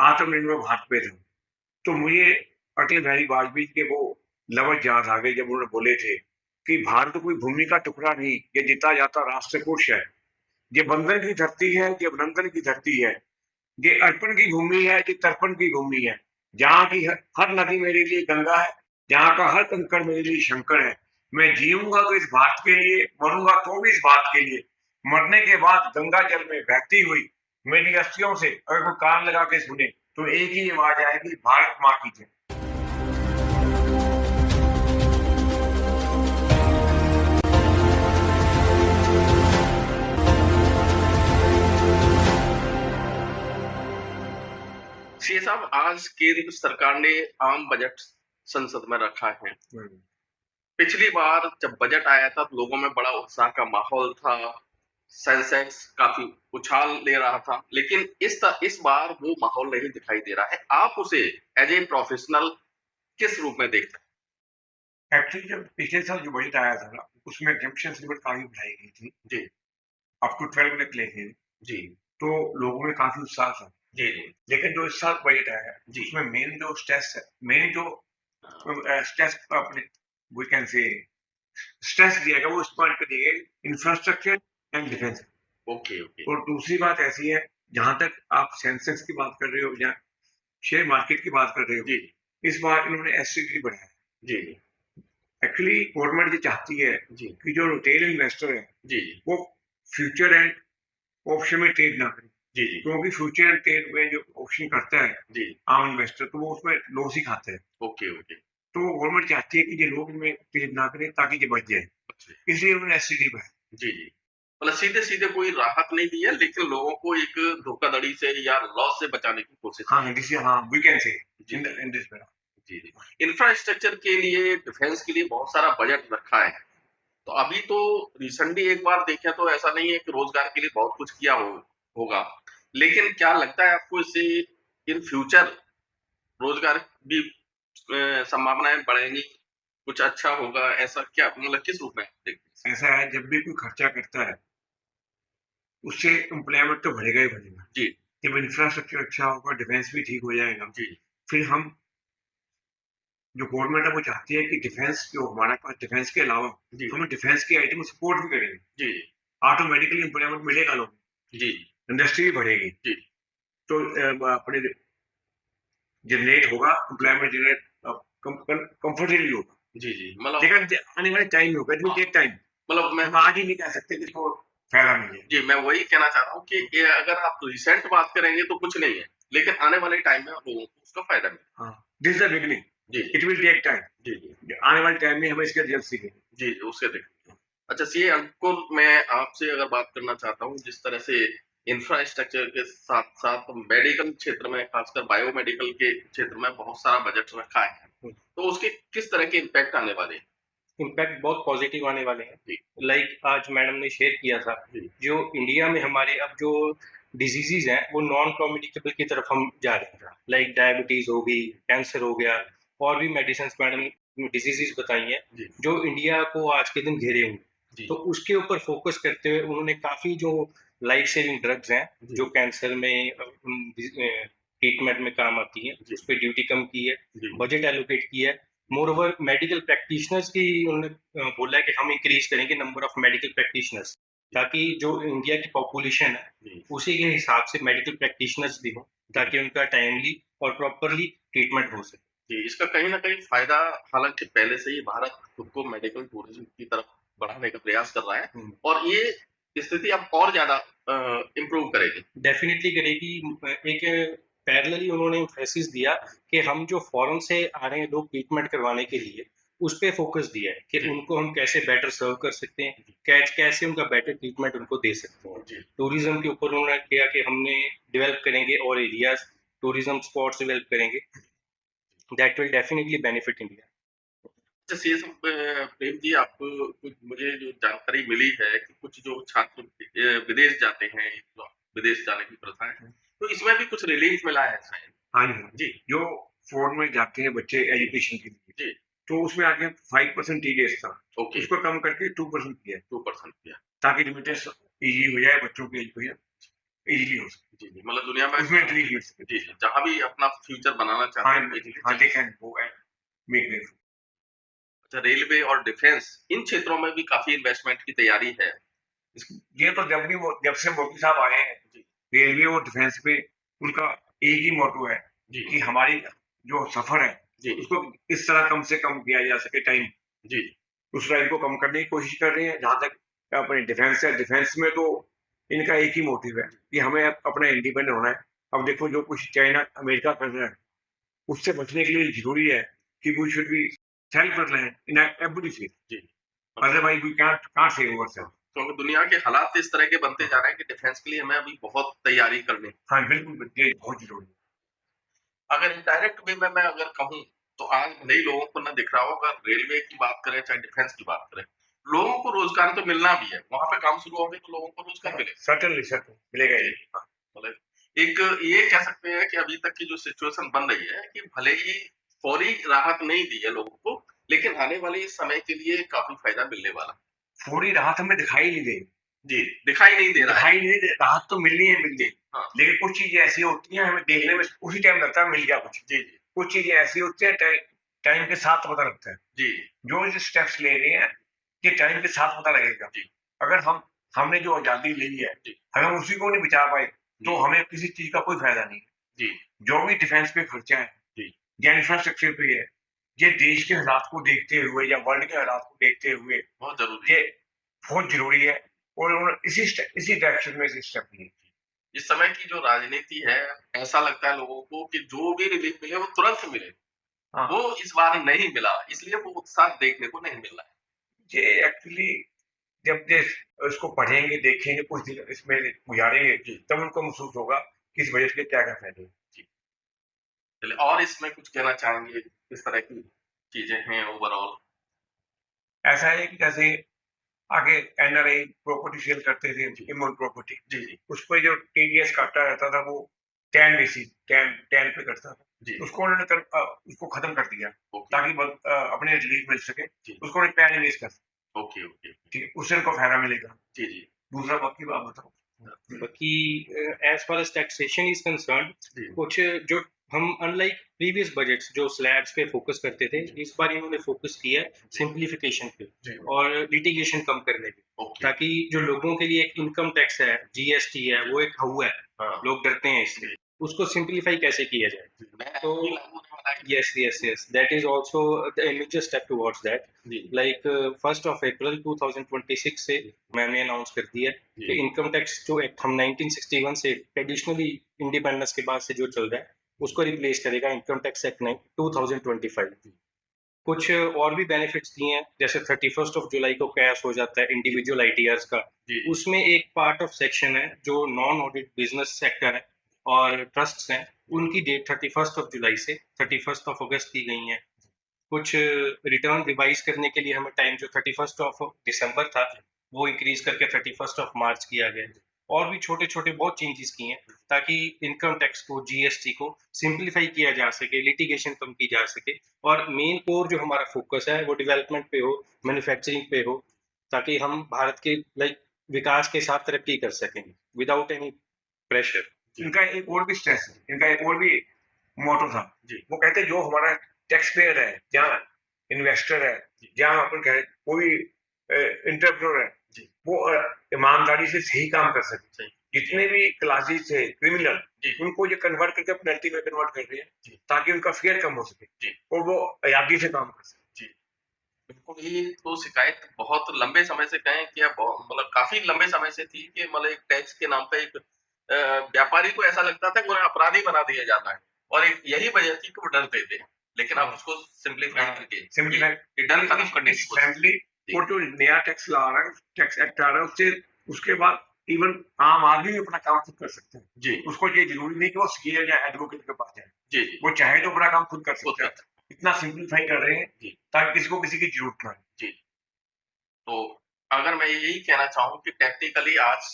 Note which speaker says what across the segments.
Speaker 1: आत्मनिर्भर भारत पे था। तो मुझे अटल बिहारी वाजपेयी के वो लफ्ज़ याद आ गए जब उन्होंने बोले थे कि भारत कोई भूमि का टुकड़ा नहीं, ये जीता जाता राष्ट्रकूट है। ये बंधन की धरती है, ये अभिनंदन की धरती है। ये अर्पण की भूमि है, ये तर्पण की भूमि है। जहाँ की हर नदी मेरे लिए गंगा है, जहाँ का हर कंकड़ मेरे लिए शंकर है। मैं जीऊँगा तो इस भारत के लिए, मरूँगा तो भी इस बात के लिए। मरने के बाद गंगा जल में बहती हुई मेरी अस्थियों से अगर कोई कान लगा के सुने, तो एक ही आवाज़ आएगी, भारत माँ की जय।
Speaker 2: सीए साहब, आज केंद्र सरकार ने आम बजट संसद में रखा है। पिछली बार जब बजट आया था तो लोगों में बड़ा उत्साह का माहौल था, सेंसेक्स काफी उछाल ले रहा था, लेकिन इस बार वो माहौल नहीं दिखाई दे रहा है। आप उसे एज ए प्रोफेशनल किस रूप में देखते
Speaker 1: एक्चुअली जब पिछले साल जो बजट आया था ना, उसमें एग्जम्पशन लिमिट काफ़ी बढ़ाई गई थी,
Speaker 2: हैं? जी,
Speaker 1: अप टू 12 लाख लेके,
Speaker 2: जी,
Speaker 1: तो लोगों में काफ़ी उत्साह था।
Speaker 2: जी, जी,
Speaker 1: लेकिन जो इस साल बजट आया है,
Speaker 2: जी।
Speaker 1: उसमें मेन जो स्ट्रेस है, मेन जो स्ट्रेस अपने वी कैन से स्ट्रेस दिया गया वो इस पॉइंट पे दिया गया infrastructure and defence.
Speaker 2: Okay, okay.
Speaker 1: और दूसरी बात ऐसी है, जहां तक आप सेंसेक्स की बात कर रहे हो या शेयर मार्केट की बात कर रहे हो,
Speaker 2: जी,
Speaker 1: इस बार इन्होंने एससीडी बढ़ाया।
Speaker 2: जी, जी,
Speaker 1: एक्चुअली गवर्नमेंट ये चाहती है
Speaker 2: जी,
Speaker 1: कि जो रिटेल इन्वेस्टर है
Speaker 2: जी, जी,
Speaker 1: वो फ्यूचर एंड ऑप्शन में ट्रेड ना करे,
Speaker 2: जी, जी,
Speaker 1: क्योंकि फ्यूचर एंड ट्रेड में जो ऑप्शन करता है
Speaker 2: जी,
Speaker 1: आम इन्वेस्टर, तो वो उसमें लॉस ही खाता है।
Speaker 2: Okay, okay.
Speaker 1: तो गवर्नमेंट चाहती है कि ये लोग इनमें ट्रेड ना करें ताकि ये बच जाए,
Speaker 2: अच्छा,
Speaker 1: इसलिए उन्होंने एससीडी बढ़ाया।
Speaker 2: जी, जी। मतलब सीधे-सीधे कोई राहत नहीं दी है, लेकिन लोगों को एक धोखाधड़ी से या लॉस से बचाने की कोशिश की।
Speaker 1: हाँ, जिसे हाँ we can say
Speaker 2: ji,
Speaker 1: in
Speaker 2: ji,
Speaker 1: in this way.
Speaker 2: Ji, ji. Infrastructure के लिए, डिफेंस के लिए बहुत सारा बजट रखा है। तो अभी तो रिसेंटली एक बार देखें तो ऐसा नहीं है कि रोजगार के लिए बहुत कुछ किया होगा। लेकिन क्या लगता है आपको इससे इन फ्यूचर रोजगार भी संभावनाएँ बढ़ेंगी? कुछ अच्छा होगा ऐसा क्या मतलब किस रूप में देखते हैं?
Speaker 1: ऐसा है, जब भी कोई खर्चा करता है उससे एम्प्लॉयमेंट तो बढ़ेगा ही बढ़ेगा।
Speaker 2: जी,
Speaker 1: जब इंफ्रास्ट्रक्चर अच्छा होगा, डिफेंस भी ठीक हो जाएगा,
Speaker 2: जी,
Speaker 1: फिर हम जो गवर्नमेंट है वो चाहती है कि डिफेंस जो हमारे पास डिफेंस के अलावा
Speaker 2: जी,
Speaker 1: हम डिफेंस की आइटम सपोर्ट भी करेंगे।
Speaker 2: जी, जी,
Speaker 1: ऑटोमेटिकली एम्प्लॉयमेंट मिलेगा लोगों को,
Speaker 2: जी,
Speaker 1: इंडस्ट्री भी बढ़ेगी।
Speaker 2: जी,
Speaker 1: तो अपने जनरेट होगा, एम्प्लॉयमेंट जनरेट कंफर्टेबली होगा।
Speaker 2: जी, जी, मतलब
Speaker 1: लेकिन आने वाले टाइम में होगा, इट विल
Speaker 2: हाँ,
Speaker 1: टेक टाइम।
Speaker 2: मतलब मैं
Speaker 1: हम आज ही नहीं कह सकते कि इसको फायदा मिल जाए।
Speaker 2: जी, मैं वही कहना चाह रहा हूँ कि ये अगर आप रिसेंट बात करेंगे तो कुछ नहीं है, लेकिन आने वाले टाइम में लोगों को उसका फ़ायदा मिलेगा।
Speaker 1: हाँ, दिस इज द बिगिनिंग,
Speaker 2: जी,
Speaker 1: इट विल टेक टाइम।
Speaker 2: जी, जी,
Speaker 1: आने वाले टाइम में हम इसका रिजल्ट सीखेंगे।
Speaker 2: जी, उससे देखेंगे। अच्छा सीए अंकुर, मैं आपसे अगर बात करना चाहता हूँ, जिस तरह से इंफ्रास्ट्रक्चर के साथ-साथ मेडिकल क्षेत्र में, खासकर बायोमेडिकल के क्षेत्र में बहुत सारा बजट रखा है, तो उसके किस तरह के इम्पैक्ट आने वाले हैं?
Speaker 3: इम्पैक्ट बहुत पॉजिटिव आने वाले हैं।
Speaker 2: जी,
Speaker 3: लाइक आज मैडम ने शेयर किया था,
Speaker 2: जी,
Speaker 3: जो इंडिया में हमारे अब जो डिजीजेज हैं वो नॉन कम्युनिकेबल की तरफ हम जा रहे हैं। लाइक डायबिटीज हो गई, कैंसर हो गया, और भी मेडिसिन मैडम ने डिजीजेज बताई हैं
Speaker 2: जी,
Speaker 3: जो इंडिया को आज के दिन घेरे हुए हैं।
Speaker 2: जी,
Speaker 3: तो उसके ऊपर फोकस करते हुए उन्होंने काफी जो लाइफ सेविंग ड्रग्स हैं
Speaker 2: जी,
Speaker 3: जो कैंसर में ट्रीटमेंट में काम आती हैं,
Speaker 2: जी,
Speaker 3: उस पर ड्यूटी कम की है,
Speaker 2: जी,
Speaker 3: बजट एलोकेट किया है। मोरओवर मेडिकल प्रैक्टिशनर्स की उन्होंने बोला है कि हम इंक्रीज करेंगे नंबर ऑफ मेडिकल प्रैक्टिशनर्स, ताकि जो इंडिया की पॉपुलेशन है
Speaker 2: जी,
Speaker 3: उसी के हिसाब से मेडिकल प्रैक्टिशनर्स भी हों, ताकि उनका टाइमली और प्रॉपरली ट्रीटमेंट हो सके।
Speaker 2: जी, इसका कहीं न कहीं फ़ायदा, हालाँकि पहले से ही भारत खुद को मेडिकल टूरिज़्म की तरफ बढ़ाने का प्रयास कर रहा है और ये स्थिति अब और ज़्यादा इम्प्रूव करेगी।
Speaker 3: डेफिनेटली करेगी। एक पैरेलली उन्होंने एम्फेसिस दिया कि हम जो फॉरेन से आ रहे हैं लोग ट्रीटमेंट करवाने के लिए, उस पे फोकस दिया है कि
Speaker 2: जी,
Speaker 3: उनको हम कैसे बेटर सर्व कर सकते हैं,
Speaker 2: जी,
Speaker 3: कैसे उनका बेटर ट्रीटमेंट उनको दे सकते हैं।
Speaker 2: जी।
Speaker 3: टूरिज्म के ऊपर उन्होंने किया कि हमने डेवलप करेंगे और एरियाज, टूरिज्म स्पॉट्स डेवलप करेंगे, that will definitely benefit India.
Speaker 2: अच्छा सीए साहब, प्रेम जी, आपको कुछ मुझे जो जानकारी मिली है कि कुछ जो छात्र विदेश जाते हैं, तो विदेश जाने की प्रथा है, तो इसमें भी कुछ रिलीफ मिला है शायद?
Speaker 1: हाँ जी, हाँ जी।
Speaker 2: जी,
Speaker 1: जो फॉरेन में जाते हैं बच्चे एजुकेशन के लिए,
Speaker 2: जी,
Speaker 1: तो उसमें आगे 5% टीडीएस था,
Speaker 2: ओके,
Speaker 1: उसको कम करके 2% किया है,
Speaker 2: 2% किया।
Speaker 1: ताकि लिमिटेशन ईज़ी हो जाए बच्चों की एजुकेशन। इजीली हो सके,
Speaker 2: जी, जी, मतलब दुनिया में
Speaker 1: उसमें रिलीफ मिल सके।
Speaker 2: जी, जी, जहाँ भी अपना फ्यूचर बनाना चाहते
Speaker 1: हाँ,
Speaker 2: हैं इजीली
Speaker 1: हाँ,
Speaker 2: चल
Speaker 1: they can go and make it.
Speaker 2: अच्छा, रेलवे और डिफेंस इन क्षेत्रों में भी काफ़ी इन्वेस्टमेंट की तैयारी है।
Speaker 1: ये तो जब से मोदी साहब आए हैं,
Speaker 2: जी,
Speaker 1: रेलवे और डिफेंस पे उनका एक ही मोटो है
Speaker 2: जी,
Speaker 1: कि हमारी जो सफर है,
Speaker 2: जी,
Speaker 1: उसको इस तरह कम से कम किया जा सके टाइम।
Speaker 2: जी,
Speaker 1: उस टाइम को कम करने की कोशिश कर रहे हैं। जहाँ तक अपनी डिफेंस है, डिफेंस में तो इनका एक ही मोटिव है कि हमें अपना इंडिपेंडेंट होना है। अब देखो जो कुछ चाइना, अमेरिका कर रहा है, उससे बचने के लिए ज़रूरी है कि we should be self reliant in everything,
Speaker 2: जी।
Speaker 1: Otherwise we can't save ourselves.
Speaker 2: क्योंकि दुनिया के हालात इस तरह के बनते जा रहे हैं कि डिफेंस के लिए हमें अभी बहुत तैयारी करनी है।
Speaker 1: हाँ, बिल्कुल, ये बहुत ज़रूरी है।
Speaker 2: अगर इनडायरेक्ट वे में मैं अगर कहूँ, तो आज भले ही लोगों को ना दिख रहा हो, अगर रेलवे की बात करें, चाहे डिफेंस की बात करें, लोगों को रोज़गार तो मिलना भी है। वहाँ पे काम शुरू हो गए तो लोगों को रोज़गार मिलेगा।
Speaker 1: सर्टेनली मिलेगा
Speaker 2: जी,
Speaker 1: ही। हाँ,
Speaker 2: मतलब एक ये कह सकते हैं कि अभी तक की जो सिचुएशन बन रही है कि भले ही फौरी राहत नहीं दी है लोगों को, लेकिन आने वाले समय के लिए काफ़ी फ़ायदा मिलने वाला है।
Speaker 1: थोड़ी राहत हमें दिखाई नहीं देगी।
Speaker 2: जी, दिखाई नहीं दे रहा है।
Speaker 1: दिखाई नहीं दे, राहत तो मिलनी है, मिलनी
Speaker 2: जी,
Speaker 1: है।
Speaker 2: हाँ।
Speaker 1: लेकिन कुछ चीज़ें ऐसी होती हैं, हमें देखने में उसी टाइम लगता है मिल गया कुछ।
Speaker 2: जी, जी,
Speaker 1: कुछ चीज़ें ऐसी होती हैं, टाइम के साथ पता लगता है।
Speaker 2: जी,
Speaker 1: जो स्टेप्स ले रहे हैं, ये टाइम के साथ पता लगेगा।
Speaker 2: जी,
Speaker 1: अगर हमने जो आज़ादी ली है,
Speaker 2: जी,
Speaker 1: अगर हम उसी को नहीं बचा पाए, तो
Speaker 2: जी,
Speaker 1: हमें किसी चीज़ का कोई फ़ायदा नहीं है।
Speaker 2: जी,
Speaker 1: जो भी डिफेंस पे खर्चा है,
Speaker 2: जी,
Speaker 1: या इंफ्रास्ट्रक्चर पे है, ये देश के हालात को देखते हुए या वर्ल्ड के हालात को देखते हुए
Speaker 2: बहुत ज़रूरी है।
Speaker 1: ये बहुत ज़रूरी है, और उन्होंने इसी डायरेक्शन में से स्टेप लिए।
Speaker 2: इस समय की जो राजनीति है, ऐसा लगता है लोगों को कि जो भी रिलीफ मिले वो तुरंत मिले।
Speaker 1: हाँ,
Speaker 2: वो इस बार नहीं मिला, इसलिए वो उत्साह देखने को नहीं मिल रहा है।
Speaker 1: ये एक्चुअली जब ये इसको पढ़ेंगे, देखेंगे, कुछ दिन इसमें गुजारेंगे,
Speaker 2: जी,
Speaker 1: तब उनको महसूस होगा कि इस बजट के क्या-क्या फ़ायदे हैं।
Speaker 2: जी। चलिए और इसमें कुछ कहना चाहेंगे, किस तरह की चीज़ें हैं ओवरऑल?
Speaker 1: ऐसा है कि जैसे आगे एनआरआई प्रॉपर्टी सेल करते थे,
Speaker 2: जी,
Speaker 1: इमोल प्रॉपर्टी,
Speaker 2: जी, जी,
Speaker 1: उस पे जो टीडीएस काटा रहता था, वो 10 बेसिस 10 पे कटता था।
Speaker 2: जी,
Speaker 1: उसको उसको खत्म कर दिया
Speaker 2: ओके,
Speaker 1: ताकि अपने रिलीफ मिल सके।
Speaker 2: जी,
Speaker 1: उसको उन्हें पैन इरेज़ कर,
Speaker 2: ओके, ओके,
Speaker 1: ठीक है, उससे उनको फ़ायदा मिलेगा।
Speaker 2: जी, जी,
Speaker 1: दूसरा बाकी बात बताओ।
Speaker 3: बाकी as far as taxation is concern,
Speaker 2: जी,
Speaker 3: कुछ जो हम अनलाइक प्रीवियस बजट्स जो स्लैब्स पे फोकस करते थे, इस बार इन्होंने फोकस किया है सिंप्लीफिकेशन पे
Speaker 2: जी,
Speaker 3: और लिटिगेशन कम करने पे,
Speaker 2: ओके,
Speaker 3: ताकि जो लोगों के लिए एक इनकम टैक्स है, जीएसटी है, वो एक हवा है,
Speaker 2: हाँ,
Speaker 3: लोग डरते हैं इससे,
Speaker 2: जी,
Speaker 3: उसको सिंप्लीफाई कैसे किया जाए।
Speaker 2: जी, नया
Speaker 3: तो
Speaker 2: अभी लागू होने वाला है।
Speaker 3: yes, that is also the major step towards that.
Speaker 2: Ji,
Speaker 3: Like 1st of April 2026 से मैंने अनाउंस कर दिया कि
Speaker 2: जी,
Speaker 3: इनकम टैक्स जो एक्ट हम 1961 से ट्रेडिशनली इंडिपेंडेंस के बाद से जो चल रहा है, उसको रिप्लेस करेगा इनकम टैक्स एक्ट 2025। कुछ और भी बेनिफिट्स दिए हैं, जैसे 31st ऑफ जुलाई को कैश हो जाता है इंडिविजुअल आईटीआरस का।
Speaker 2: जी,
Speaker 3: उसमें एक पार्ट ऑफ सेक्शन है जो नॉन ऑडिट बिजनेस सेक्टर है और ट्रस्ट्स हैं, उनकी डेट 31st ऑफ जुलाई से 31st ऑफ अगस्त की गई है। कुछ रिटर्न रिवाइज करने के लिए हमें टाइम जो 31st ऑफ दिसंबर था, वो इंक्रीज करके 31st ऑफ मार्च किया गया है। और भी छोटे छोटे बहुत चेंजेस किए हैं ताकि इनकम टैक्स को, जीएसटी को सिंप्लीफाई किया जा सके, लिटिगेशन कम की जा सके, और मेन कोर जो हमारा फोकस है वो डेवलपमेंट पे हो, मैन्युफैक्चरिंग पे हो, ताकि हम भारत के विकास के साथ तरक्की कर सकें विदाउट एनी प्रेशर।
Speaker 1: इनका एक और भी स्ट्रेस है, इनका एक और भी मोटो था।
Speaker 2: जी,
Speaker 1: वो कहते हैं जो हमारा टैक्स पेयर है, जहाँ इन्वेस्टर है, जहाँ अपन कहें कोई एंटरप्रेन्योर है,
Speaker 2: जी,
Speaker 1: वो ईमानदारी से सही काम कर सके।
Speaker 2: सही,
Speaker 1: जितने भी क्लासेस थे क्रिमिनल,
Speaker 2: जी,
Speaker 1: उनको ये कन्वर्ट करके पेनल्टी में कन्वर्ट कर रहे हैं,
Speaker 2: जी,
Speaker 1: ताकि उनका फेयर कम हो सके
Speaker 2: जी,
Speaker 1: और वो आज़ादी से काम कर सके।
Speaker 2: जी। बिल्कुल, ये तो शिकायत बहुत लंबे समय से कहें कि अब मतलब काफ़ी लंबे समय से थी कि मतलब एक टैक्स के नाम पे एक व्यापारी को ऐसा लगता था कि उन्हें अपराधी बना दिया जाता है, और एक यही वजह थी कि वो डरते थे। लेकिन अब
Speaker 1: हाँ,
Speaker 2: उसको सिम्प्लीफाई
Speaker 1: हाँ,
Speaker 2: करके
Speaker 1: सिंप्लीफाई
Speaker 2: ये डर खत्म करने की कोशिश
Speaker 1: फ्रेंडली,
Speaker 2: जी,
Speaker 1: और जो नया टैक्स ला रहा है, टैक्स एक्ट आ रहा है, उससे उसके बाद इवन आम आदमी भी अपना काम खुद कर सकते हैं।
Speaker 2: जी,
Speaker 1: उसको ये जरूरी नहीं कि वो सीए या एडवोकेट के पास जाए,
Speaker 2: जी, जी,
Speaker 1: वो चाहे तो अपना काम खुद कर
Speaker 2: खुद
Speaker 1: सकता है।
Speaker 2: कर
Speaker 1: इतना सिंप्लीफाई कर रहे हैं
Speaker 2: जी,
Speaker 1: ताकि किसी को किसी की जरूरत ना हो।
Speaker 2: जी। तो अगर मैं यही कहना चाहूँ कि टेक्निकली आज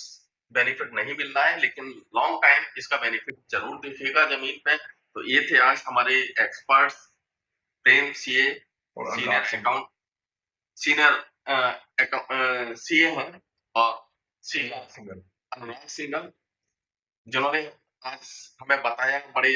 Speaker 2: बेनिफिट नहीं मिल रहा है, लेकिन लॉन्ग टाइम इसका बेनिफिट ज़रूर दिखेगा ज़मीन पे। तो ये थे आज हमारे एक्सपर्ट्स, प्रेम सीए,
Speaker 1: और
Speaker 2: senior
Speaker 1: Anurag Singh,
Speaker 2: account senior CA हैं, और सीनियर
Speaker 1: सिंगल।
Speaker 2: अनुराग सिंघल। जिन्होंने आज हमें बताया बड़े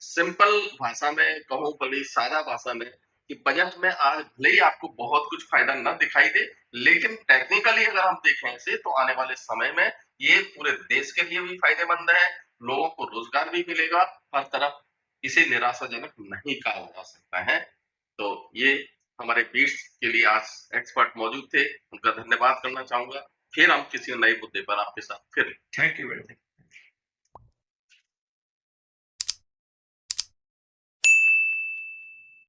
Speaker 2: सिंपल भाषा में कहूँ, बड़ी सादा भाषा में, कि बजट में आज भले ही आपको बहुत कुछ फायदा न दिखाई दे, लेकिन टेक्निकली अगर हम देखें इसे तो आने वाले समय में ये पूरे देश के लिए भी फायदेमंद है, लोगों को रोजगार भी मिलेगा, हर तरफ इसे निराशाजनक नहीं कहा जा सकता है। तो ये हमारे बीट्स के लिए आज एक्सपर्ट मौजूद थे, उनका धन्यवाद करना चाहूंगा। फिर हम किसी नए मुद्दे पर आपके साथ फिर
Speaker 1: थैंक यू वेरी मच।